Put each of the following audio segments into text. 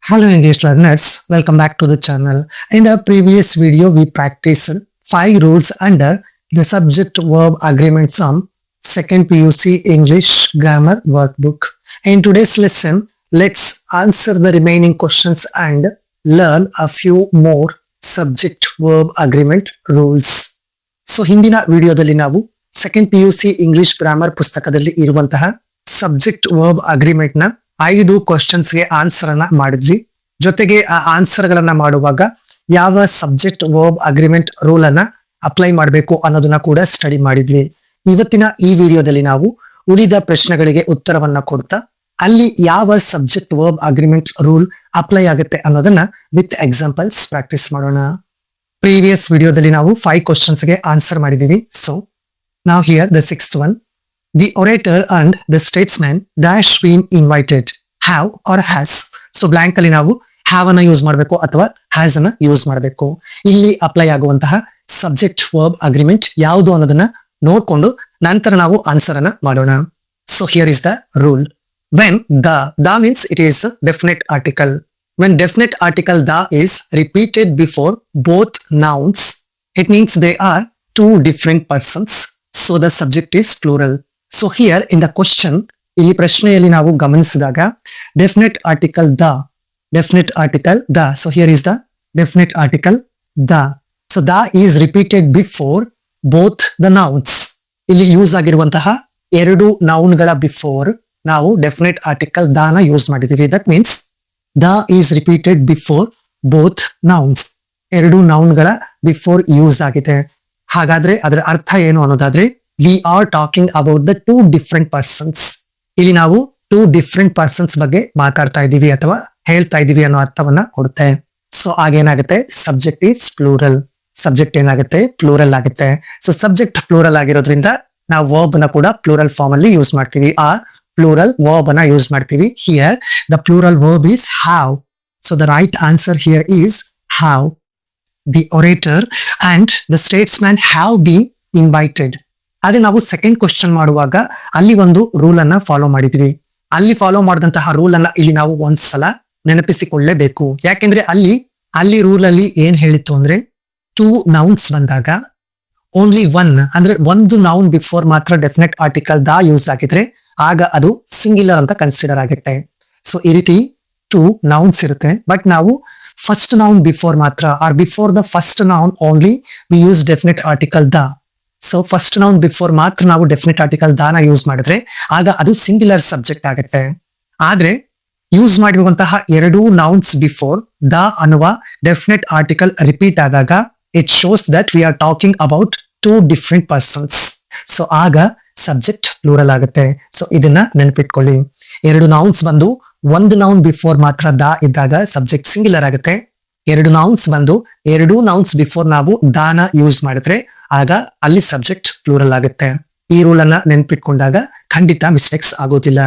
Hello English learners, welcome back to the channel. In the previous video, we practiced 5 rules under the subject verb agreement sum, second PUC English grammar workbook. In today's lesson, let's answer the remaining questions and learn a few more subject verb agreement rules. So ಹಿಂದಿನ ವಿಡಿಯೋದಲ್ಲಿ ನಾವು second PUC English grammar ಪುಸ್ತಕದಲ್ಲಿ ಇರುವಂತಹ subject verb agreement ನ 5 questions ಗೆ answer ಅನ್ನ ಮಾಡಿದ್ವಿ. ಜೊತೆಗೆ ಆ ಆನ್ಸರ್ ಗಳನ್ನ ಮಾಡುವಾಗ ಯಾವ ಸಬ್ಜೆಕ್ಟ್ ವರ್ಬ್ ಅಗ್ರಿಮೆಂಟ್ ರೂಲ್ ಅನ್ನ ಅಪ್ಲೈ ಮಾಡಬೇಕು ಅನ್ನೋದನ್ನ ಕೂಡ ಸ್ಟಡಿ ಮಾಡಿದ್ವಿ. ಇವತ್ತಿನ ಈ ವಿಡಿಯೋದಲ್ಲಿ ನಾವು ಉಳಿದ ಪ್ರಶ್ನೆಗಳಿಗೆ ಉತ್ತರವನ್ನ ಕೊಡ್ತಾ ಅಲ್ಲಿ ಯಾವ subject verb agreement rule apply ಆಗುತ್ತೆ ಅನ್ನೋದನ್ನ ವಿತ್ ಎಕ್ಸಾಂಪಲ್ಸ್ ಪ್ರಾಕ್ಟೀಸ್ ಮಾಡೋಣ. ಪ್ರೀವಿಯಸ್ ವಿಡಿಯೋದಲ್ಲಿ ನಾವು 5 ಕ್ವಶನ್ಸ್ ಗೆ ಆನ್ಸರ್ ಮಾಡಿದೀವಿ. ಸೊ ನಾವು here the 6th one. The orator and the statesman dash been invited. Have or has. So blank ಅಲ್ಲಿ ನಾವು have ಅನ್ನ ಯೂಸ್ ಮಾಡಬೇಕು ಅಥವಾ has ಅನ್ನ ಯೂಸ್ ಮಾಡಬೇಕು. ಇಲ್ಲಿ ಅಪ್ಲೈ ಆಗುವಂತಹ ಸಬ್ಜೆಕ್ಟ್ ವರ್ಬ್ ಅಗ್ರಿಮೆಂಟ್ ಯಾವುದು ಅನ್ನೋದನ್ನ ನೋಡ್ಕೊಂಡು ನಂತರ ನಾವು ಆನ್ಸರ್ ಅನ್ನ ಮಾಡೋಣ. So here is the rule. When the means it is a definite article. When definite article the is repeated before both nouns, it means they are two different persons. So the subject is plural. So here in the question, ಇಲ್ಲಿ ಪ್ರಶ್ನೆಯಲ್ಲಿ ನಾವು ಗಮನಿಸಿದಾಗ definite article the. So here is the definite article the. So the is repeated before both the nouns. ಇಲ್ಲಿ use ಆಗಿರುವಂತಹ ಎರಡು noun ಗಳ before ನಾವು definite article the ನ ಯೂಸ್ ಮಾಡಿದೀವಿ. That means the is repeated before both nouns. ಎರಡು noun ಗಳ before use ಆಗಿದೆ. ಹಾಗಾದ್ರೆ ಅದರ ಅರ್ಥ ಏನು ಅನ್ನೋದಾದ್ರೆ we are talking about the two different persons. ಇಲ್ಲಿ ನಾವು two different persons ಬಗ್ಗೆ ಮಾತಾಡ್ತಾ ಇದ್ದೀವಿ ಅಥವಾ ಹೇಳ್ತಾ ಇದ್ದೀವಿ ಅನ್ನೋ ಅರ್ಥವನ್ನ ಕೊಡುತ್ತೆ. ಸೊ ಆಗೇನಾಗುತ್ತೆ, ಸಬ್ಜೆಕ್ಟ್ ಈಸ್ ಪ್ಲೂರಲ್. ಸಬ್ಜೆಕ್ಟ್ ಏನಾಗುತ್ತೆ, ಪ್ಲೂರಲ್ ಆಗುತ್ತೆ. ಸೊ ಸಬ್ಜೆಕ್ಟ್ ಪ್ಲೂರಲ್ ಆಗಿರೋದ್ರಿಂದ ನಾವು ವರ್ಬ್ ನ ಕೂಡ ಪ್ಲೂರಲ್ ಫಾರ್ಮ್ ಅಲ್ಲಿ ಯೂಸ್ ಮಾಡ್ತೀವಿ. ಆ ಪ್ಲೂರಲ್ ವರ್ಬ್ ಅನ್ನ ಯೂಸ್ ಮಾಡ್ತೀವಿ. Here the plural verb is have. So the right answer here is have. The orator and the statesman have been invited. ಅದೇ ನಾವು ಸೆಕೆಂಡ್ ಕ್ವಶನ್ ಮಾಡುವಾಗ ಅಲ್ಲಿ ಒಂದು ರೂಲ್ ಅನ್ನ ಫಾಲೋ ಮಾಡಿದ್ವಿ. ಅಲ್ಲಿ ಫಾಲೋ ಮಾಡಿದಂತಹ ರೂಲ್ ಅನ್ನ ಇಲ್ಲಿ ನಾವು ಒಂದ್ಸಲ ನೆನಪಿಸಿಕೊಳ್ಳಲೇಬೇಕು. ಯಾಕೆಂದ್ರೆ ಅಲ್ಲಿ ರೂಲ್ ಅಲ್ಲಿ ಏನ್ ಹೇಳಿತ್ತು ಅಂದ್ರೆ ಟೂ ನೌನ್ಸ್ ಬಂದಾಗ ಓನ್ಲಿ ಒನ್ ಅಂದ್ರೆ ಒಂದು ನೌನ್ ಬಿಫೋರ್ ಮಾತ್ರ ಡೆಫಿನೆಟ್ ಆರ್ಟಿಕಲ್ ದ ಯೂಸ್ ಆಗಿದ್ರೆ ಆಗ ಅದು ಸಿಂಗ್ಯುಲರ್ ಅಂತ ಕನ್ಸಿಡರ್ ಆಗುತ್ತೆ. ಸೊ ಈ ರೀತಿ ಟೂ ನೌನ್ಸ್ ಇರುತ್ತೆ, ಬಟ್ ನಾವು ಫಸ್ಟ್ ನೌನ್ ಬಿಫೋರ್ ಮಾತ್ರ or before the first noun only we use definite article the. So first noun before ಮಾತ್ರ ನಾವು ಡೆಫಿನೆಟ್ ಆರ್ಟಿಕಲ್ ದಾನ ಯೂಸ್ ಮಾಡಿದ್ರೆ ಆಗ ಅದು ಸಿಂಗ್ಯುಲರ್ ಸಬ್ಜೆಕ್ಟ್ ಆಗುತ್ತೆ. ಆದ್ರೆ ಯೂಸ್ ಮಾಡಿರುವಂತಹ ಎರಡೂ ನೌನ್ಸ್ ಬಿಫೋರ್ ದ ಅನ್ನುವ ಡೆಫಿನೆಟ್ ಆರ್ಟಿಕಲ್ ರಿಪೀಟ್ ಆದಾಗ it shows that we are talking about two different persons. So ಆಗ ಸಬ್ಜೆಕ್ಟ್ ಪ್ಲೂರಲ್ ಆಗುತ್ತೆ. ಸೊ ಇದನ್ನ ನೆನಪಿಟ್ಕೊಳ್ಳಿ. ಎರಡು ನೌನ್ಸ್ ಬಂದು ಒಂದು ನೌನ್ ಬಿಫೋರ್ ಮಾತ್ರ ದ ಇದ್ದಾಗ ಸಬ್ಜೆಕ್ಟ್ ಸಿಂಗ್ಯುಲರ್ ಆಗುತ್ತೆ. ಎರಡು ನೌನ್ಸ್ ಬಂದು ಎರಡೂ ನೌನ್ಸ್ ಬಿಫೋರ್ ನಾವು ದಾನ ಯೂಸ್ ಮಾಡಿದ್ರೆ ಆಗ ಅಲ್ಲಿ ಸಬ್ಜೆಕ್ಟ್ ಪ್ಲೂರಲ್ ಆಗುತ್ತೆ. ಈ ರೂಲ್ ಅನ್ನ ನೆನ್ಪಿಟ್ಕೊಂಡಾಗ ಖಂಡಿತ ಮಿಸ್ಟೇಕ್ಸ್ ಆಗೋದಿಲ್ಲ.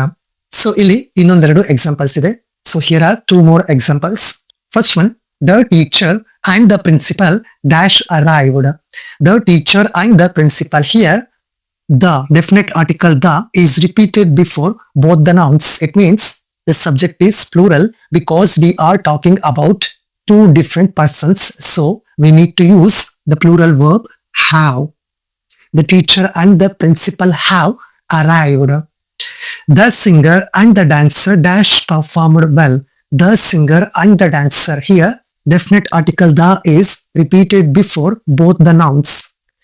ಸೊ ಇಲ್ಲಿ ಇನ್ನೊಂದೆರಡು ಎಕ್ಸಾಂಪಲ್ಸ್ ಇದೆ. So here are 2 more examples. First one, the teacher and the principal dash arrived. The teacher and the principal. Here the definite article the is repeated before both the nouns. It means the subject is plural because we are talking about two different persons. So we need to use the plural verb have. The teacher and the principal have arrived. The singer and the dancer dash performed well. The singer and the dancer. Here definite article the is repeated before both the nouns.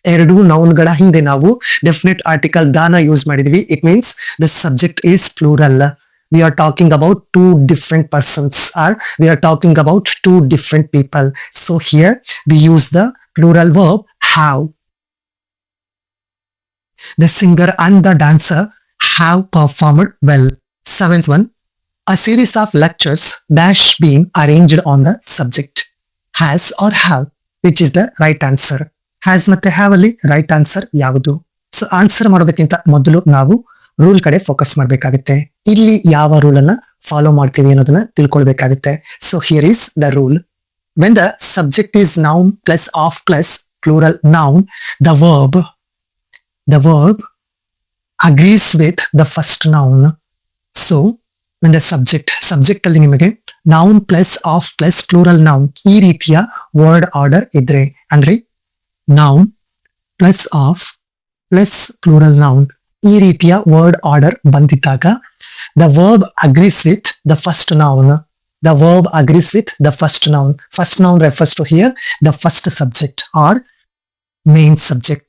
ಎರಡು noun ಗಳ ಹಿಂದೆ ನಾವು definite article ದಾನ use ಮಾಡಿದ್ವಿ. It means the subject is plural. We are talking about two different persons, or we are talking about two different people. So here we use the plural verb have. The singer and the dancer have performed well. 7th one, a series of lectures dash being arranged on the subject. Has or have, which is the right answer. Has ಮತ್ತೆ have ಅಲ್ಲಿ right answer ಯಾವುದು? So answer ಮಾಡೋದಕ್ಕಿಂತ ಮೊದಲು ನಾವು rule ಕಡೆ focus ಮಾಡಬೇಕಾಗುತ್ತೆ. ಇಲ್ಲಿ ಯಾವ ರೂಲ್ ಅನ್ನ ಫಾಲೋ ಮಾಡ್ತೀವಿ ಅನ್ನೋದನ್ನ ತಿಳ್ಕೊಳ್ಬೇಕಾಗುತ್ತೆ. So here is the rule. When the subject is noun plus of plus plural noun, the verb agrees with the first noun. So when the subject ಅಲ್ಲಿ ನಿಮಗೆ noun plus of plus plural noun ಈ ರೀತಿಯ word order ಇದ್ರೆ ಅಂದ್ರೆ noun plus of plus plural noun ಈ ರೀತಿಯ word order ಬಂದಿದ್ದಾಗ the verb agrees with the first noun. The verb agrees with the first noun. First noun refers to here the first subject or main subject.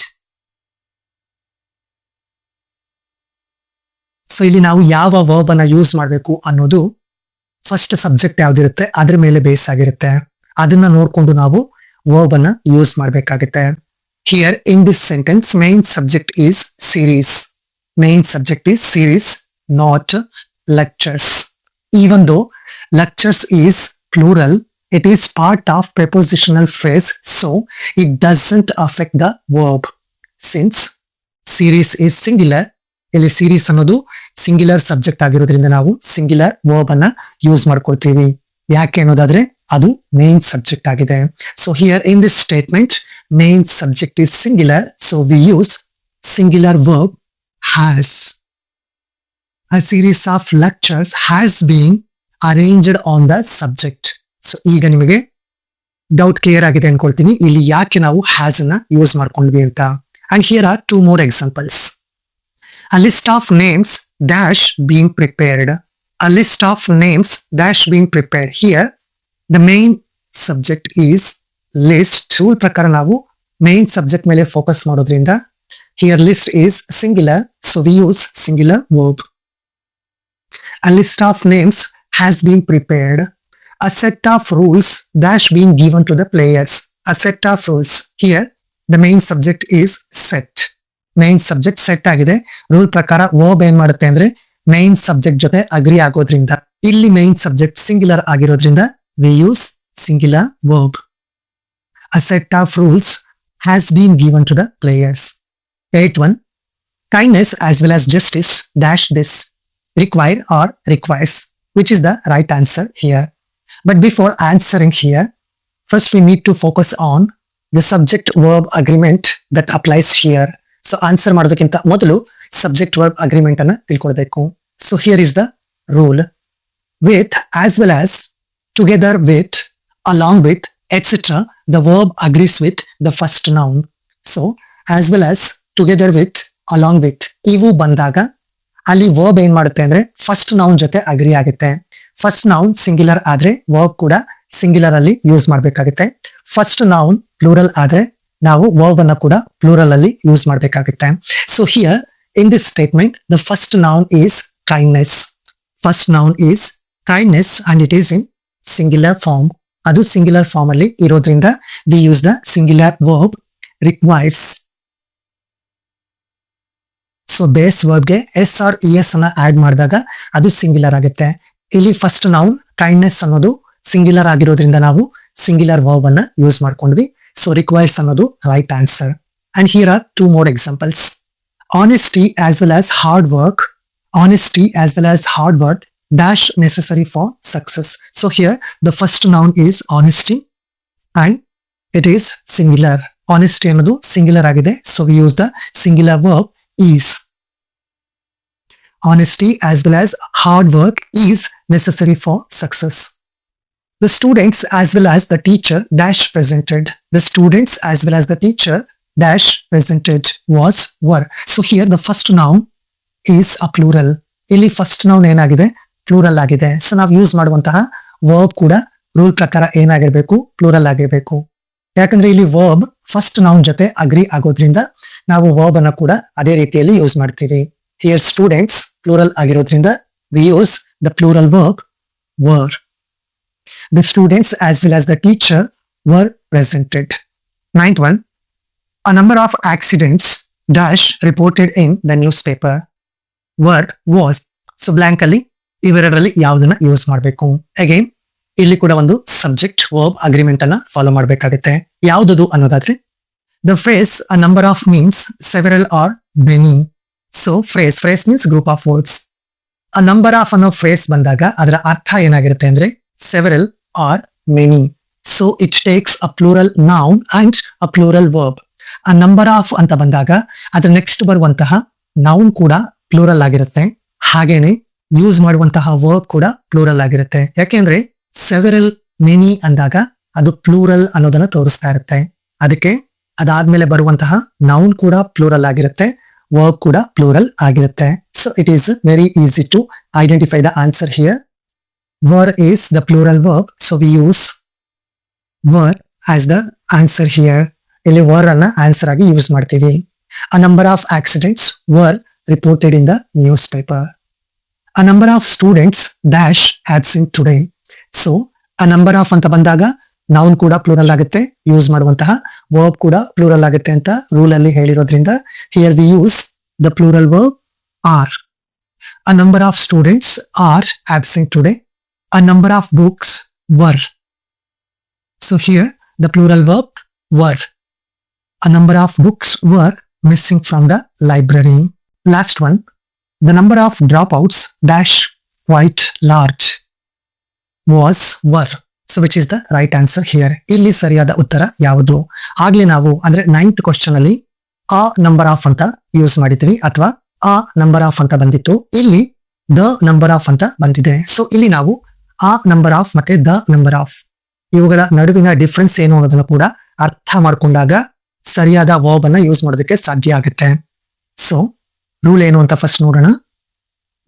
So ಇಲ್ಲಿ ನಾವು ಯಾವ verb ಅನ್ನ use ಮಾಡಬೇಕು ಅನ್ನೋದು first subject ಯಾವ್ದಿರುತ್ತೆ ಅದ್ರ ಮೇಲೆ base ಆಗಿರುತ್ತೆ. ಅದನ್ನ ನೋಡ್ಕೊಂಡು ನಾವು ವರ್ಬ್ ಅನ್ನ ಯೂಸ್ ಮಾಡಬೇಕಾಗುತ್ತೆ. Here in this sentence main subject is series. Main subject is series, not lectures. Even though lectures is plural, it is part of prepositional phrase, so it doesn't affect the verb. Since series is singular, ಇಲ್ಲಿ series ಅನ್ನೋದು singular subject ಆಗಿರೋದ್ರಿಂದ ನಾವು singular verb ಅನ್ನ use ಮಾಡ್ಕೊಳ್ತೀವಿ. ಯಾಕೆ ಅನ್ನೋದಾದ್ರೆ ಅದು main subject ಆಗಿದೆ. So here in this statement, main subject is singular, so we use singular verb has. A series of lectures has been arranged on the subject. So ಈಗ ನಿಮಗೆ doubt clear ಆಗಿದೆ ಅನ್ಕೊಳ್ತೀನಿ ಇಲ್ಲಿ ಯಾಕೆ ನಾವು ಹ್ಯಾಸ್ ಅನ್ನ use ಮಾಡ್ಕೊಂಡ್ವಿ ಅಂತ. And here are 2 more examples. A list of names dash being prepared. A list of names dash being prepared. Here the main subject is list. Rule ಪ್ರಕಾರ ನಾವು main subject ಮೇಲೆ ಫೋಕಸ್ ಮಾಡೋದ್ರಿಂದ here list is singular, so we use singular verb. A list of names has been prepared. A set of rules dash being given to the players. A set of rules. Here the main subject is set. Main subject set ಆಗಿದೆ. Rule ಪ್ರಕಾರ verb ಏನ್ ಮಾಡುತ್ತೆ ಅಂದ್ರೆ main subject ಜೊತೆ agri ಆಗೋದ್ರಿಂದ ಇಲ್ಲಿ main subject singular ಆಗಿರೋದ್ರಿಂದ we use singular verb. A set of rules has been given to the players. 8th one. Kindness as well as justice dash this. Require or requires, which is the right answer here. But before answering here, first we need to focus on the subject verb agreement that applies here. So answer ಮಾಡೋದಕ್ಕಿಂತ ಮೊದಲು subject verb agreement ಅನ್ನ ತಿಳ್ಕೊಳ್ಬೇಕು. So here is the rule. With, as well as, together with, along with, etc. the verb agrees with the first noun. So as well as, together with, along with ಇವು ಬಂದಾಗ ಅಲ್ಲಿ verb ಏನ್ ಮಾಡುತ್ತೆ ಅಂದ್ರೆ first noun ಜೊತೆ agree ಆಗುತ್ತೆ. First noun singular ಆದ್ರೆ verb ಕೂಡ ಸಿಂಗ್ಯುಲರ್ ಅಲ್ಲಿ ಯೂಸ್ ಮಾಡ್ಬೇಕಾಗುತ್ತೆ. ಫಸ್ಟ್ ನೌನ್ ಪ್ಲೂರಲ್ ಆದ್ರೆ ನಾವು ವರ್ಬ್ ಅನ್ನ ಕೂಡ ಪ್ಲೂರಲ್ ಅಲ್ಲಿ ಯೂಸ್ ಮಾಡ್ಬೇಕಾಗುತ್ತೆ. So here in this statement the first noun is kindness. First noun is kindness and it is in singular form. ಅದು ಸಿಂಗ್ಯುಲರ್ ಫಾರ್ಮ್ ಅಲ್ಲಿ ಇರೋದ್ರಿಂದ we use the singular verb requires. So base ವರ್ಬ್ಗೆ s or e s ಅನ್ನ add ಮಾಡಿದಾಗ ಅದು singular ಆಗುತ್ತೆ. ಇಲ್ಲಿ first noun kindness ಅನ್ನೋದು ಸಿಂಗ್ಯುಲರ್ ಆಗಿರೋದ್ರಿಂದ ನಾವು ಸಿಂಗ್ಯುಲರ್ ವರ್ಬ್ ಅನ್ನ ಯೂಸ್ ಮಾಡ್ಕೊಂಡ್ವಿ. ಸೊ ರಿಕ್ವೈರ್ಸ್ ಅನ್ನೋದು right answer. And here are 2 more examples. Honesty as well as hard work. Honesty as well as hard work dash necessary for success. So here the first noun is honesty and it is singular. Honesty ಅನ್ನೋದು singular ಆಗಿದೆ. So we use the singular verb is. Honesty as well as hard work is necessary for success. The students as well as the teacher dash presented. The students as well as the teacher dash presented was were. So here the first noun is a plural. ಇಲ್ಲಿ first noun ಏನಾಗಿದೆ plural ಆಗಿದೆ. So ನಾವು use ಮಾಡುವಂತಹ verb ಕೂಡ rule ಪ್ರಕಾರ ಏನಾಗಿರ್ಬೇಕು plural ಆಗಿರ್ಬೇಕು. ಯಾಕಂದ್ರೆ ಇಲ್ಲಿ ವರ್ಬ್ ಫಸ್ಟ್ ನೌನ್ ಜೊತೆ ಅಗ್ರಿ ಆಗೋದ್ರಿಂದ ನಾವು ವರ್ಬ್ ಅನ್ನ ಕೂಡ ಅದೇ ರೀತಿಯಲ್ಲಿ ಯೂಸ್ ಮಾಡ್ತೀವಿ. ಹಿಯರ್ ಸ್ಟೂಡೆಂಟ್ಸ್ ಪ್ಲೂರಲ್ ಆಗಿರೋದ್ರಿಂದ V use the plural verb were. The students as well as the teacher were presented. 9th one. A number of accidents dash reported in the newspaper. Were, was. So blank ಅಲ್ಲಿ ಇವೆರಡರಲ್ಲಿ ಯಾವುದನ್ನ use ಮಾಡಬೇಕು. Again ಇಲ್ಲಿ ಕೂಡ ಒಂದು subject verb agreement ಅನ್ನ follow ಮಾಡಬೇಕಾಗುತ್ತೆ. ಯಾವುದದು ಅನ್ನೋದಾದ್ರೆ the phrase a number of means several or many. So phrase means group of words. A number of ಅನ್ನೋ phrase ಬಂದಾಗ ಅದರ ಅರ್ಥ ಏನಾಗಿರುತ್ತೆ ಅಂದ್ರೆ several or many. So it takes a plural noun and a plural verb. A number of ಅಂತ ಬಂದಾಗ ಅದರ next ಬರುವಂತಹ ನೌನ್ ಕೂಡ ಪ್ಲೂರಲ್ ಆಗಿರುತ್ತೆ. ಹಾಗೇನೆ ಯೂಸ್ ಮಾಡುವಂತಹ ವರ್ಬ್ ಕೂಡ ಪ್ಲೂರಲ್ ಆಗಿರುತ್ತೆ. ಯಾಕೆಂದ್ರೆ ಸೆವೆರಲ್, ಮೆನಿ ಅಂದಾಗ ಅದು ಪ್ಲೂರಲ್ ಅನ್ನೋದನ್ನ ತೋರಿಸ್ತಾ ಇರುತ್ತೆ. ಅದಕ್ಕೆ ಅದಾದ್ಮೇಲೆ ಬರುವಂತಹ ನೌನ್ ಕೂಡ ಪ್ಲೂರಲ್ ಆಗಿರುತ್ತೆ, ವರ್ಬ್ ಕೂಡ ಪ್ಲೂರಲ್ ಆಗಿರುತ್ತೆ. So it is very easy to identify the answer here. Were is the plural verb, so we use were as the answer here. ಇಲ್ಲಿ ವರ್ ಅನ್ನ ಆನ್ಸರ್ ಆಗಿ ಯೂಸ್ ಮಾಡ್ತೀವಿ. A number of accidents were reported in the newspaper. A number of students dash absent today. So a number of ಅಂತ ಬಂದಾಗ noun ಕೂಡ plural ಆಗುತ್ತೆ, use ಮಾಡುವಂತಹ verb ಕೂಡ ಪ್ಲೂರಲ್ ಆಗುತ್ತೆ ಅಂತ ರೂಲ್ ಅಲ್ಲಿ ಹೇಳಿರೋದ್ರಿಂದ here we use the plural verb are. A number of students are absent today. A number of books were. So here the plural verb were. A number of books were missing from the library. Last one, the number of dropouts dash quite large was were. So which is the right answer here? ಇಲ್ಲಿ ಸರಿಯಾದ ಉತ್ತರ ಯಾವುದು? ಆಗ್ಲೇ ನಾವು ಅಂದ್ರೆ 9th question ಅಲ್ಲಿ ಆ number of ಅಂತ ಯೂಸ್ ಮಾಡಿದ್ವಿ ಅಥವಾ ಆ ನಂಬರ್ ಆಫ್ ಅಂತ ಬಂದಿತ್ತು. ಇಲ್ಲಿ ದ ನಂಬರ್ ಆಫ್ ಅಂತ ಬಂದಿದೆ. ಸೊ ಇಲ್ಲಿ ನಾವು ಆ ನಂಬರ್ ಆಫ್ ಮತ್ತೆ ದ ನಂಬರ್ ಆಫ್ ಇವುಗಳ ನಡುವಿನ ಡಿಫ್ರೆನ್ಸ್ ಏನು ಅನ್ನೋದನ್ನು ಕೂಡ ಅರ್ಥ ಮಾಡ್ಕೊಂಡಾಗ ಸರಿಯಾದ ವರ್ಬ್ ಅನ್ನ ಯೂಸ್ ಮಾಡೋದಕ್ಕೆ ಸಾಧ್ಯ ಆಗುತ್ತೆ. ಸೊ ರೂಲ್ ಏನು ಅಂತ ಫಸ್ಟ್ ನೋಡೋಣ.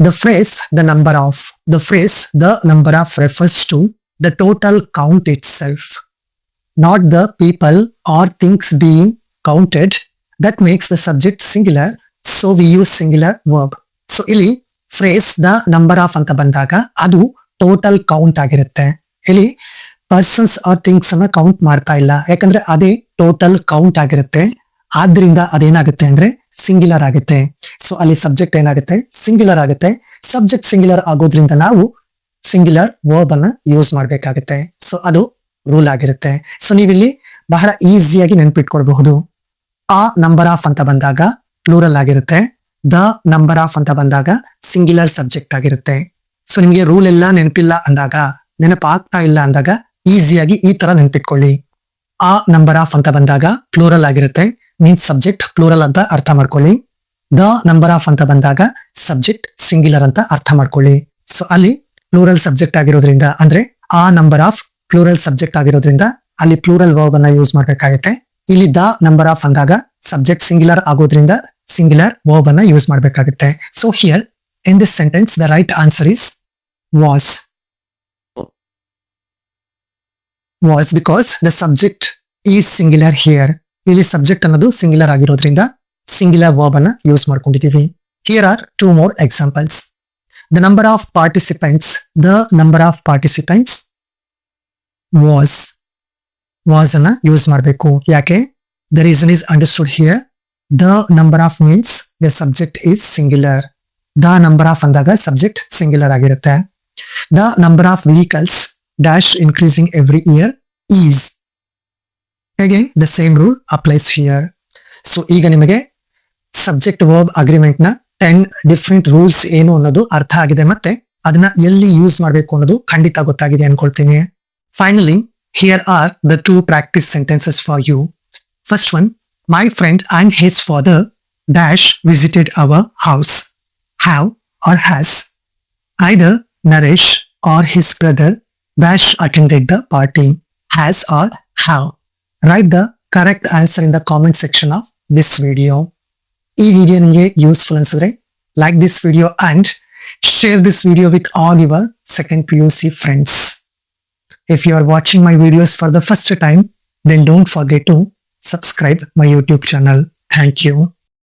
The phrase the number of, the phrase the number of refers to the total count itself, not the people or things being counted. That makes the subject singular, so we use singular verb. So ಇಲ್ಲಿ phrase the number of ಅಂತ ಬಂದಾಗ ಅದು total count ಆಗಿರುತ್ತೆ. ಇಲ್ಲಿ persons or things ಅನ್ನ count ಮಾಡ್ತಾ ಇಲ್ಲ, ಯಾಕಂದ್ರೆ ಅದೇ ಟೋಟಲ್ ಕೌಂಟ್ ಆಗಿರುತ್ತೆ. ಆದ್ರಿಂದ ಅದೇನಾಗುತ್ತೆ ಅಂದ್ರೆ ಸಿಂಗ್ಯುಲರ್ ಆಗುತ್ತೆ. ಸೊ ಅಲ್ಲಿ ಸಬ್ಜೆಕ್ಟ್ ಏನಾಗುತ್ತೆ, ಸಿಂಗ್ಯುಲರ್ ಆಗುತ್ತೆ. ಸಬ್ಜೆಕ್ಟ್ ಸಿಂಗ್ಯುಲರ್ ಆಗೋದ್ರಿಂದ ನಾವು ಸಿಂಗ್ಯುಲರ್ ವರ್ಬ್ ಅನ್ನ ಯೂಸ್ ಮಾಡ್ಬೇಕಾಗುತ್ತೆ. ಸೊ ಅದು ರೂಲ್ ಆಗಿರುತ್ತೆ. ಸೊ ನೀವಿಲ್ಲಿ ಬಹಳ ಈಸಿಯಾಗಿ ನೆನ್ಪಿಟ್ಕೊಳ್ಬಹುದು. ಆ ನಂಬರ್ ಆಫ್ ಅಂತ ಬಂದಾಗ ಪ್ಲೂರಲ್ ಆಗಿರುತ್ತೆ, ದ ನಂಬರ್ ಆಫ್ ಅಂತ ಬಂದಾಗ ಸಿಂಗ್ಯುಲರ್ ಸಬ್ಜೆಕ್ಟ್ ಆಗಿರುತ್ತೆ. ಸೊ ನಿಮ್ಗೆ ರೂಲ್ ಎಲ್ಲ ನೆನಪಿಲ್ಲ ಅಂದಾಗ, ನೆನಪಾಗ್ತಾ ಇಲ್ಲ ಅಂದಾಗ ಈಸಿಯಾಗಿ ಈ ತರ ನೆನ್ಪಿಟ್ಕೊಳ್ಳಿ. ಆ ನಂಬರ್ ಆಫ್ ಅಂತ ಬಂದಾಗ ಪ್ಲೂರಲ್ ಆಗಿರುತ್ತೆ, ಮೀನ್ಸ್ ಸಬ್ಜೆಕ್ಟ್ ಪ್ಲೂರಲ್ ಅಂತ ಅರ್ಥ ಮಾಡ್ಕೊಳ್ಳಿ. ದ ನಂಬರ್ ಆಫ್ ಅಂತ ಬಂದಾಗ ಸಬ್ಜೆಕ್ಟ್ ಸಿಂಗ್ಯುಲರ್ ಅಂತ ಅರ್ಥ ಮಾಡ್ಕೊಳ್ಳಿ. ಸೊ ಅಲ್ಲಿ ಪ್ಲೂರಲ್ ಸಬ್ಜೆಕ್ಟ್ ಆಗಿರೋದ್ರಿಂದ ಅಂದ್ರೆ ಆ ನಂಬರ್ ಆಫ್ ಪ್ಲೂರಲ್ ಸಬ್ಜೆಕ್ಟ್ ಆಗಿರೋದ್ರಿಂದ ಅಲ್ಲಿ ಪ್ಲೂರಲ್ ವರ್ಬ್ ಅನ್ನ ಯೂಸ್ ಮಾಡ್ಬೇಕಾಗುತ್ತೆ. ಇಲ್ಲಿ ದ ನಂಬರ್ ಆಫ್ ಅಂದಾಗ ಸಬ್ಜೆಕ್ಟ್ ಸಿಂಗ್ಯುಲರ್ ಆಗೋದ್ರಿಂದ ಸಿಂಗ್ಯುಲರ್ ವರ್ಬ್ ಅನ್ನ ಯೂಸ್ ಮಾಡ್ಬೇಕಾಗುತ್ತೆ. So here in this sentence the right answer is was. Was because the subject is singular here. ಇಲ್ಲಿ ಸಬ್ಜೆಕ್ಟ್ ಅನ್ನೋದು ಸಿಂಗ್ಯುಲರ್ ಆಗಿರೋದ್ರಿಂದ ಸಿಂಗ್ಯುಲರ್ ವರ್ಬ್ ಅನ್ನ ಯೂಸ್ ಮಾಡ್ಕೊಂಡಿದ್ದೀವಿ. Here are two more examples. The number of participants, the number of participants was ಅನ್ನ use ಮಾಡಬೇಕು. ಯಾಕೆ? The reason is understood here. The number of means the subject is singular. The number of ಅಂದಾಗ subject singular ಆಗಿರುತ್ತೆ. The number of vehicles dash increasing every year is. Again the same rule applies here. So ಈಗ ನಿಮಗೆ subject verb agreement ನ 10 different rules ಏನು ಅನ್ನೋದು ಅರ್ಥ ಆಗಿದೆ, ಮತ್ತೆ ಅದನ್ನ ಎಲ್ಲಿ ಯೂಸ್ ಮಾಡಬೇಕು ಅನ್ನೋದು ಖಂಡಿತ ಗೊತ್ತಾಗಿದೆ ಅನ್ಕೊಳ್ತೀನಿ. Finally here are the 2 practice sentences for you. First one, my friend and his father dash visited our house. Have or has. Either Naresh or his brother dash attended the party. Has or have. Write the correct answer in the comment section of this video. ಈ video ನಿಮಗೆ useful ಅನ್ಸಿದ್ರೆ like this video and share this video with all your second PUC friends. If you are watching my videos for the first time, then don't forget to subscribe my YouTube channel. Thank you.